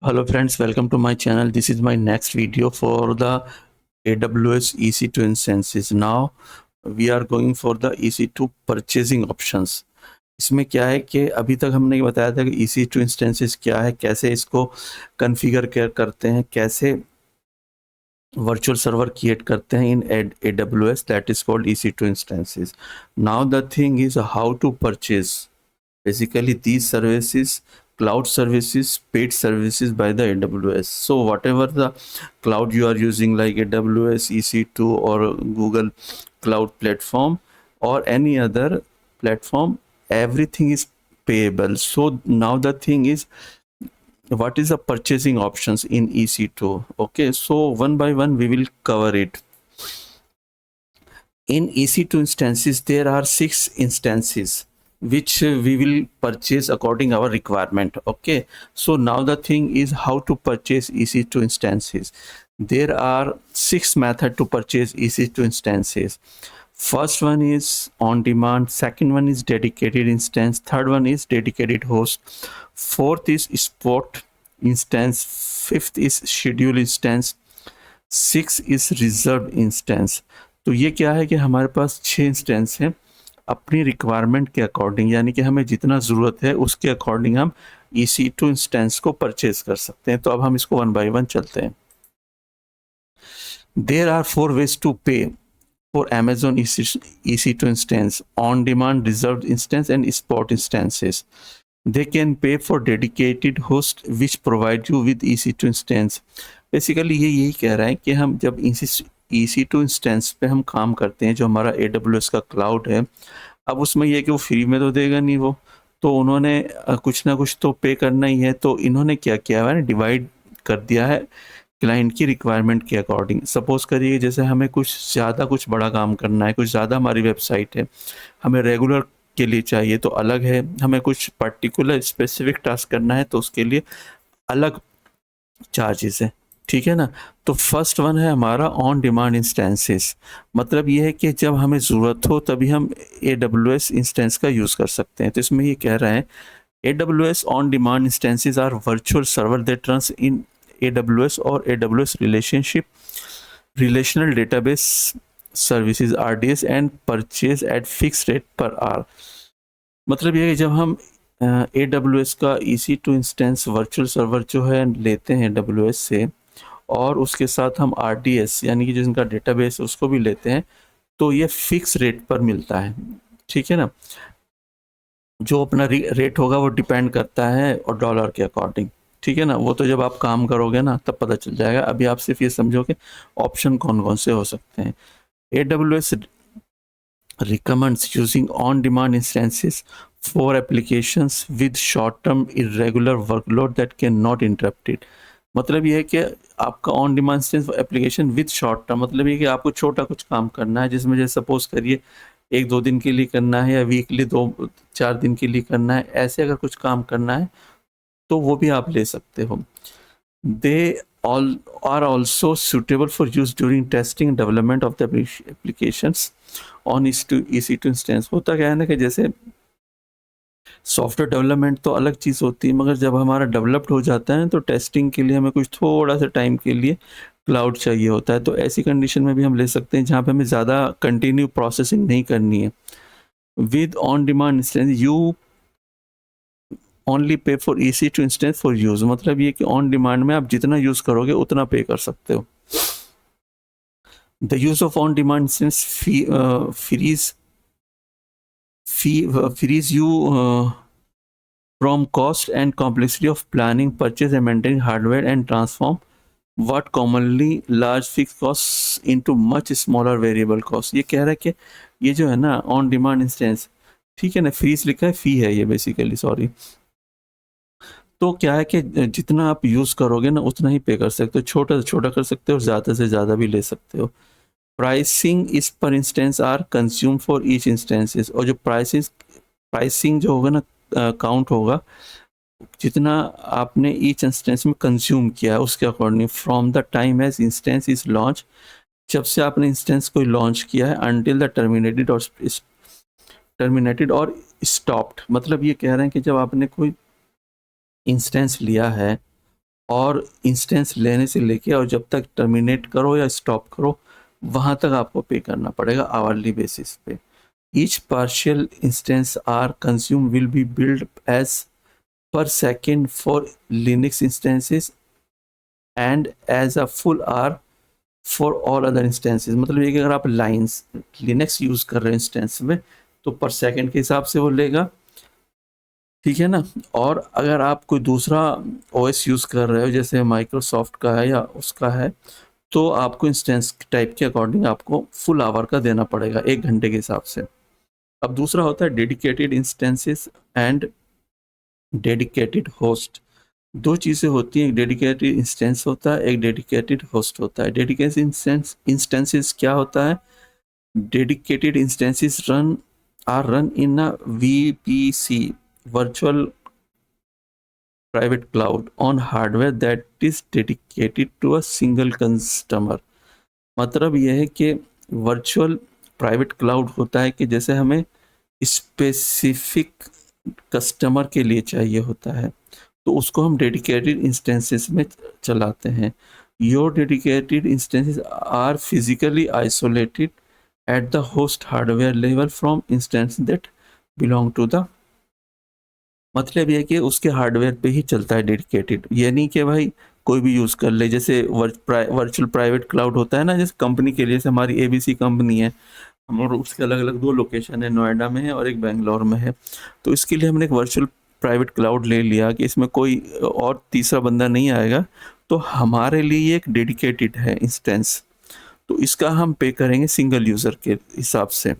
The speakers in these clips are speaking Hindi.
Hello friends, welcome to my channel. This is my next video for the AWS EC2 instances. Now we are going for the EC2 purchasing options. इसमें क्या है कि अभी तक हमने बताया था कि EC2 इंस्टेंसेस क्या है, कैसे इसको कॉन्फ़िगर करते हैं, कैसे वर्चुअल सर्वर क्रिएट करते हैं इन AWS, that is called EC2 instances. Now the thing is how to purchase basically these services, cloud services, paid services by the AWS. So whatever the cloud you are using like AWS, EC2 or Google Cloud Platform or any other platform, everything is payable. So now the thing is, what is the purchasing options in EC2? Okay, so one by one we will cover it. In EC2 instances, there are 6 instances which we will purchase according our requirement. Okay, so now the thing is how to purchase EC2 instances. There are 6 methods to purchase EC2 instances. First one is on demand, second one is dedicated instance, third one is dedicated host, fourth is spot instance, fifth is schedule instance, sixth is reserved instance. तो ये क्या है कि हमारे पास 6 इंस्टेंस हैं अपनी रिक्वायरमेंट के अकॉर्डिंग, यानी कि हमें जितना ज़रूरत है उसके अकॉर्डिंग हम EC2 इंस्टेंस को परचेज कर सकते हैं। तो अब हम इसको वन बाय वन चलते हैं। देयर आर 4 ways टू पे for Amazon EC2 instance: on demand, reserved instance and spot instances. They can pay for dedicated host which provide you with EC2 instance. Basically ये यही कह रहा है कि हम जब EC2 इंस्टेंस पे हम काम करते हैं, जो हमारा AWS का क्लाउड है, अब उसमें ये कि वो फ्री में तो देगा नहीं वो, तो उन्होंने कुछ ना कुछ तो पे करना ही है। तो इन्होंने क्या किया है, डिवाइड कर दिया है क्लाइंट की रिक्वायरमेंट के अकॉर्डिंग। सपोज करिए जैसे हमें कुछ बड़ा काम करना है, कुछ ज़्यादा हमारी वेबसाइट है, हमें रेगुलर के लिए चाहिए तो अलग है, हमें कुछ पर्टिकुलर स्पेसिफिक टास्क करना है तो उसके लिए अलग चार्जेस है, ठीक है ना। तो फर्स्ट वन है हमारा ऑन डिमांड इंस्टेंसेस। मतलब ये है कि जब हमें ज़रूरत हो तभी हम AWS इंस्टेंस का यूज़ कर सकते हैं। तो इसमें ये कह रहा है AWS on demand instances are virtual server that runs in AWS or AWS relational database services RDS and purchase at fixed rate per hour. मतलब ये कि जब हम AWS का EC2 इंस्टेंस वर्चुअल सर्वर जो है लेते हैं AWS से, और उसके साथ हम RDS यानी कि जिनका डेटाबेस है उसको भी लेते हैं, तो ये फिक्स रेट पर मिलता है, ठीक है ना। जो अपना रेट होगा वो डिपेंड करता है और डॉलर के अकॉर्डिंग, ठीक है ना। वो तो जब आप काम करोगे ना तब पता चल जाएगा। अभी आप सिर्फ ये समझो कि ऑप्शन कौन कौन से हो सकते हैं। AWS recommends using on-demand instances for applications with short-term irregular workload that cannot interrupt it. मतलब ये है कि आपका on demand instance application with short term, मतलब ये कि आपको छोटा कुछ काम करना है, जिसमें जैसे सपोज करिए 1-2 दिन के लिए करना है या वीकली 2-4 दिन के लिए करना है, ऐसे अगर कुछ काम करना है तो वो भी आप ले सकते हो। They all are also suitable for use during testing development of the applications on EC2 instance. होता क्या है ना कि जैसे सॉफ्टवेयर डेवलपमेंट तो अलग चीज़ होती है, मगर जब हमारा डेवलप्ड हो जाता है तो टेस्टिंग के लिए हमें कुछ थोड़ा सा टाइम के लिए क्लाउड चाहिए होता है। तो ऐसी कंडीशन में भी हम ले सकते हैं जहाँ पे हमें ज़्यादा कंटिन्यू प्रोसेसिंग नहीं करनी है। With on demand instance you only pay for EC2 instance for use. मतलब ये कि ऑन डिमांड में आप जितना यूज़ करोगे उतना पे कर सकते हो। The use of on demand instance frees you from cost and complexity of planning, purchase and maintaining hardware and transform what commonly large fixed costs into much smaller variable costs. ये कह रहा है कि ये जो है ना ऑन डिमांड इंस्टेंस, ठीक है ना, फीस लिखा है, फी है ये बेसिकली, सॉरी। तो क्या है कि जितना आप यूज़ करोगे ना उतना ही पे कर सकते हो, छोटा से छोटा कर सकते हो, ज़्यादा से ज़्यादा भी ले सकते हो। Pricing is per instance are consume for each instances. और जो प्राइसिंग जो होगा ना काउंट होगा जितना आपने ईच इंस्टेंस में कंज्यूम किया है उसके according from the time as instance is launch, जब से आपने इंस्टेंस कोई लॉन्च किया है, अनटिल द टर्मिनेटेड और स्टॉप्ड। मतलब ये कह रहे हैं कि जब आपने कोई इंस्टेंस लिया है और इंस्टेंस लेने से लेके और जब तक टर्मिनेट करो या स्टॉप करो वहाँ तक आपको पे करना पड़ेगा आवरली बेसिस पे। Each partial instance are consume will be billed as per second for Linux instances and as a full R for all other instances। मतलब ये कि अगर आप लाइन्स लिनक्स यूज कर रहे हैं इंस्टेंस में तो पर सेकंड के हिसाब से वो लेगा, ठीक है ना। और अगर आप कोई दूसरा ओएस यूज कर रहे हो जैसे माइक्रोसॉफ्ट का है या उसका है तो आपको इंस्टेंस टाइप के अकॉर्डिंग आपको फुल आवर का देना पड़ेगा 1 घंटे के हिसाब से। अब दूसरा होता है dedicated instances and dedicated host. दो चीज़ें होती हैं, एक डेडिकेटेड इंस्टेंस होता है, एक डेडिकेटेड होस्ट होता है। डेडिकेटेड इंस्टेंसेस क्या होता है? Dedicated instances run in a VPC virtual private cloud on hardware that is dedicated to a single customer. मतलब यह है कि वर्चुअल प्राइवेट क्लाउड होता है कि जैसे हमें स्पेसिफिक कस्टमर के लिए चाहिए होता है तो उसको हम डेडिकेटेड इंस्टेंसेस में चलाते हैं। Your dedicated instances are physically isolated at the host hardware level from instance that belong to the. मतलब ये कि उसके हार्डवेयर पे ही चलता है डेडिकेटेड, ये नहीं कि भाई कोई भी यूज़ कर ले। जैसे वर्चुअल प्राइवेट क्लाउड होता है ना, जैसे कंपनी के लिए, जैसे हमारी एबीसी कंपनी है, और उसके अलग अलग 2 लोकेशन है, नोएडा में है और एक बेंगलोर में है। तो इसके लिए हमने एक वर्चुअल प्राइवेट क्लाउड ले लिया कि इसमें कोई और तीसरा बंदा नहीं आएगा, तो हमारे लिए एक डेडिकेटेड है इंस्टेंस, तो इसका हम पे करेंगे सिंगल यूज़र के हिसाब से।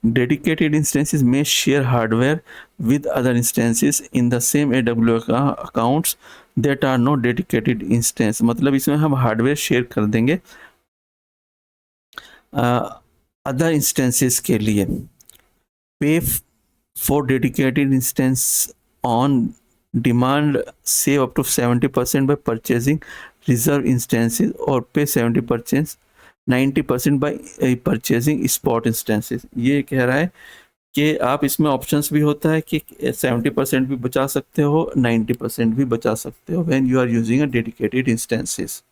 Dedicated instances may share hardware with other instances in the same AWS accounts that are not dedicated instance. मतलब इसमें हम हार्डवेयर शेयर कर देंगे अदर इंस्टेंसेस के लिए। Pay for dedicated instance on demand, save up to 70% by purchasing reserve instances और pay 70% 90% bye purchasing spot instances. ये कह रहा है कि आप इसमें ऑप्शंस भी होता है कि 70% भी बचा सकते हो, 90% भी बचा सकते हो when you are using a dedicated instances.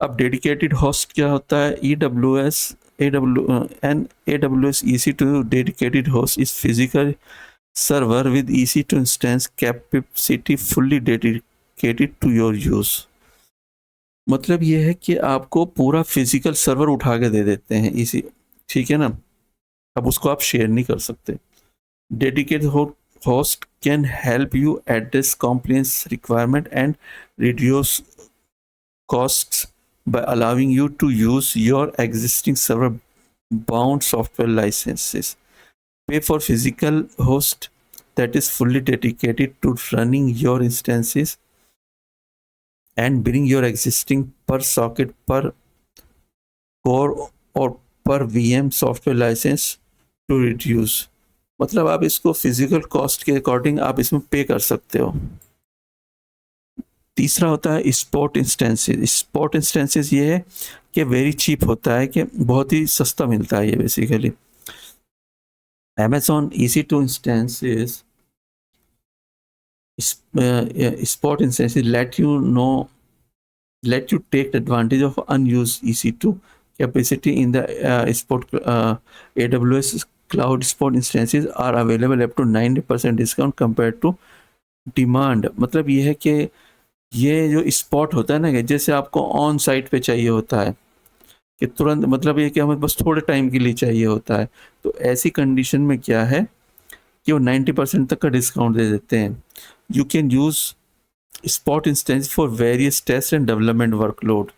अब डेडिकेटेड होस्ट क्या होता है? AWS EC2 dedicated host is physical server with EC2 instance capacity fully dedicated to your use। मतलब ये है कि आपको पूरा फिजिकल सर्वर उठा के दे देते हैं इसी, ठीक है ना। अब उसको आप शेयर नहीं कर सकते। Dedicated host can help you address compliance requirement and reduce costs by allowing you to use your existing server bound software licenses. Pay for physical host that is fully dedicated to running your instances and bring your existing per socket, per core और per VM software license to reduce। मतलब आप इसको फिजिकल कॉस्ट के अकॉर्डिंग आप इसमें पे कर सकते हो। तीसरा होता है स्पॉट इंस्टेंसेस। स्पॉट इंस्टेंसेस ये है कि वेरी चीप होता है, कि बहुत ही सस्ता मिलता है ये basically. Amazon EC2 instances, spot instances let you take advantage of unused EC2 capacity in the spot AWS cloud spot instances are available up to 90% discount compared to demand। मतलब ये है कि ये जो स्पॉट होता है ना, कि जैसे आपको ऑन साइट पे चाहिए होता है कि तुरंत, मतलब ये कि हमें बस थोड़े टाइम के लिए चाहिए होता है, तो ऐसी कंडीशन में क्या है कि वो 90% तक का डिस्काउंट दे देते हैं। You can use spot instance for various test and development workload.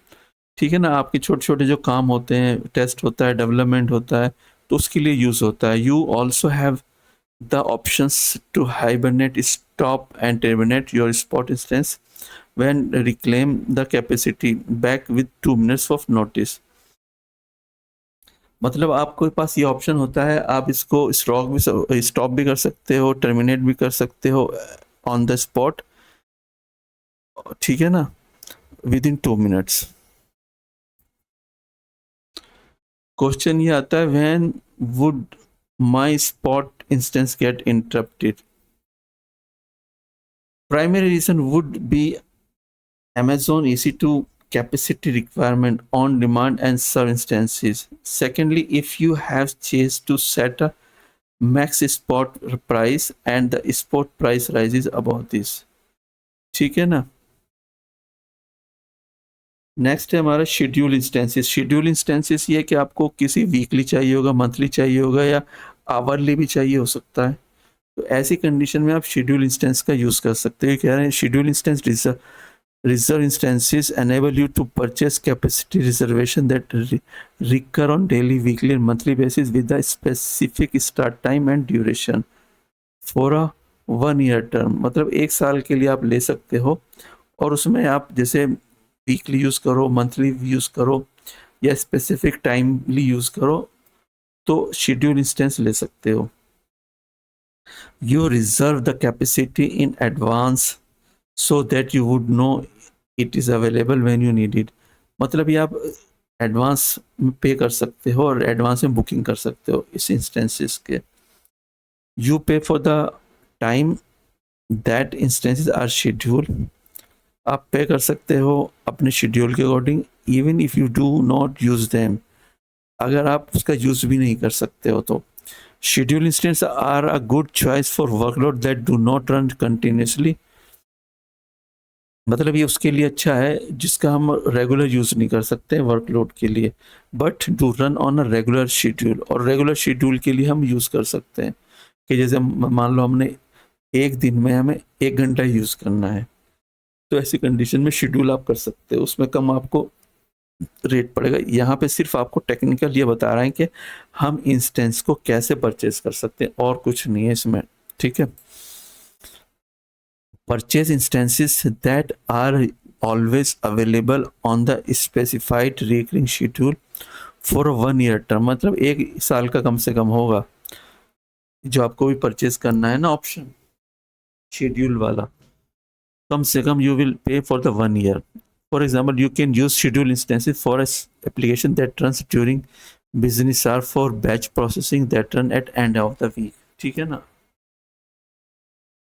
ठीक है ना, आपके छोटे छोटे जो काम होते हैं, टेस्ट होता है, डेवलपमेंट होता है, तो उसके लिए यूज़ होता है। You also have the options to hibernate, stop and terminate your spot instance when reclaim the capacity back with 2 minutes of notice। मतलब आपके पास ये ऑप्शन होता है, आप इसको स्टॉप भी कर सकते हो, टर्मिनेट भी कर सकते हो ऑन द स्पॉट, ठीक है ना, विद इन 2 मिनट्स। क्वेश्चन ये आता है, when would my spot instance get interrupted? Primary reason would be Amazon EC2 capacity requirement on demand and serve instances. Secondly, if you have chance to set a max spot price and the spot price rises above this, ठीक है ना। नेक्स्ट है हमारा शेड्यूल इंस्टेंसेस। शेड्यूल इंस्टेंसेस ये है कि आपको किसी वीकली चाहिए होगा, मंथली चाहिए होगा या आवरली भी चाहिए हो सकता है। तो ऐसी कंडीशन में आप शेड्यूल इंस्टेंस का यूज़ कर सकते हैं। कह रहे हैं schedule instance reserve instances enable you to purchase capacity reservation that recur on daily, weekly and monthly basis with a specific start time and duration for a 1 year term। मतलब 1 साल के लिए आप ले सकते हो और उसमें आप जैसे वीकली यूज़ करो, मंथली यूज़ करो या स्पेसिफिक टाइमली यूज़ करो तो शेड्यूल इंस्टेंस ले सकते हो। You reserve the capacity in advance so that you would know it is available when you need it। मतलब ये आप एडवांस में पे कर सकते हो और एडवांस में बुकिंग कर सकते हो इस इंस्टेंसेस के। You pay for the time that instances are schedule. आप पे कर सकते हो अपने शेड्यूल के according even if you do not use them, अगर आप उसका यूज भी नहीं कर सकते हो तो। Schedule instance are a good choice for workload that do not run continuously. मतलब ये उसके लिए अच्छा है जिसका हम रेगुलर यूज़ नहीं कर सकते वर्कलोड के लिए, but do run on a regular schedule. और रेगुलर शेड्यूल के लिए हम यूज़ कर सकते हैं कि जैसे मान लो हमने एक दिन में हमें 1 घंटा यूज़ करना है तो ऐसी कंडीशन में शेड्यूल आप कर सकते हो, उसमें कम आपको रेट पड़ेगा। यहाँ पे सिर्फ आपको टेक्निकल ये बता रहे हैं कि हम इंस्टेंस को कैसे परचेज कर सकते हैं और कुछ नहीं है इसमें, ठीक है। Purchase instances that are always available on the specified recurring schedule for a 1 year term। मतलब 1 साल का कम से कम होगा जो आपको भी परचेज करना है ना ऑप्शन शेड्यूल वाला, कम से कम you will pay for the 1 year। For example you can use schedule instances for application that runs during business hour for batch processing that run at end of the week, ठीक है ना।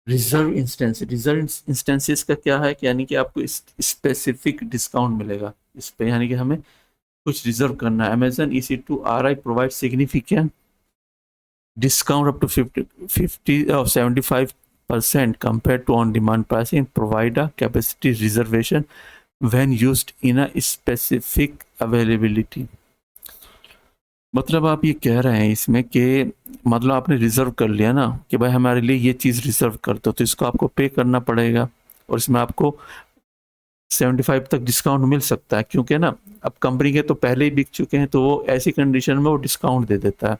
रिजर्व इंस्टेंसेस का क्या है कि यानी कि आपको स्पेसिफिक डिस्काउंट मिलेगा इस पे, यानी कि हमें कुछ रिजर्व करना है। Amazon EC2 RI provide significant discount up to 50 or 75% compared to on demand pricing, provide a capacity reservation when used in a specific availability। मतलब आप ये कह रहे हैं इसमें कि मतलब आपने रिजर्व कर लिया ना कि भाई हमारे लिए ये चीज़ रिजर्व कर दो, तो इसको आपको पे करना पड़ेगा और इसमें आपको 75 तक डिस्काउंट मिल सकता है, क्योंकि ना अब कंपनी के तो पहले ही बिक चुके हैं तो वो ऐसी कंडीशन में वो डिस्काउंट दे देता है।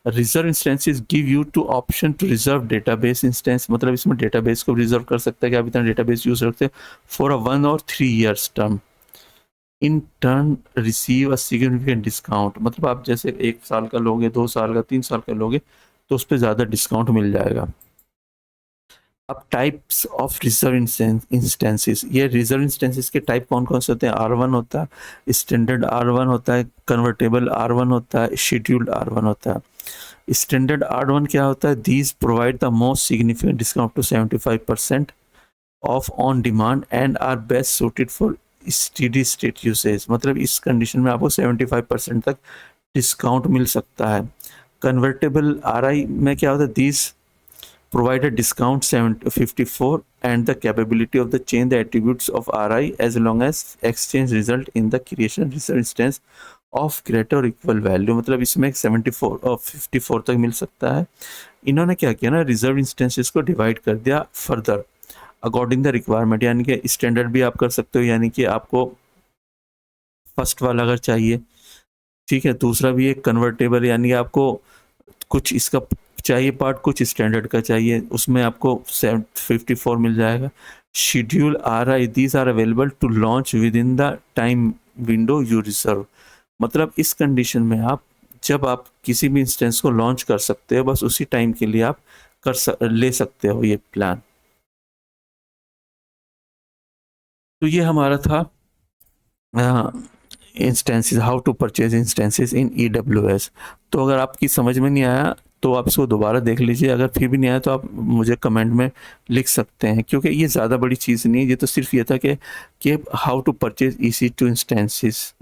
Reserve instances give you to option to reserve database instance. मतलब इसमें डेटाबेस को रिजर्व कर सकता है कि आप इतना डेटाबेस यूज रखते हैं for a 1 or 3 years term, in turn receive a significant discount. मतलब आप जैसे 1 साल का लोगे, 2 साल का, 3 साल का लोगे तो उस पर ज़्यादा डिस्काउंट मिल जाएगा। अब टाइप्स ऑफ रिजर्व इंस्टेंसेस, ये रिजर्व इंस्टेंसेस के टाइप कौन कौन से होते हैं। R1 होता है, स्टैंडर्ड R1 होता है, कन्वर्टेबल R1 होता है, शेड्यूल्ड R1 होता है। स्टैंडर्ड R1 क्या होता है, these provide the most significant discount to 75% off on demand and are best suited for steady state usage. मतलब इस कंडीशन में आपको 75% तक डिस्काउंट मिल सकता है। कन्वर्टेबल RI में क्या होता है, these provide a discount 54 and the capability of the change the attributes of RI as long as exchange result in the creation reserve instance of greater or equal value। मतलब इसमें 74 और 54 तक मिल सकता है। इन्होंने क्या किया ना, रिजर्व इंस्टेंसेस को डिवाइड कर दिया फर्दर अकॉर्डिंग द रिक्वायरमेंट, यानी कि स्टैंडर्ड भी आप कर सकते हो, यानी कि आपको फर्स्ट वाला अगर चाहिए, ठीक है, दूसरा भी एक कन्वर्टेबल, यानी आपको कुछ इसका चाहिए पार्ट, कुछ स्टैंडर्ड का चाहिए, उसमें आपको 54 मिल जाएगा। Schedule RI these are available to launch within the time window you reserve. मतलब इस कंडीशन में आप जब आप किसी भी इंस्टेंस को लॉन्च कर सकते हो, बस उसी टाइम के लिए आप ले सकते हो ये प्लान। तो ये हमारा था instances, how to purchase instances in EWS। तो अगर आपकी समझ में नहीं आया तो आप इसको दोबारा देख लीजिए, अगर फिर भी नहीं आया तो आप मुझे कमेंट में लिख सकते हैं, क्योंकि ये ज़्यादा बड़ी चीज़ नहीं है, ये तो सिर्फ ये था कि how to purchase EC2 instances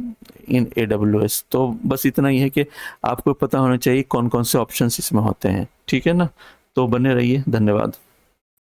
in AWS। तो बस इतना ही है कि आपको पता होना चाहिए कौन कौन से ऑप्शंस इसमें होते हैं, ठीक है ना। तो बने रहिए, धन्यवाद।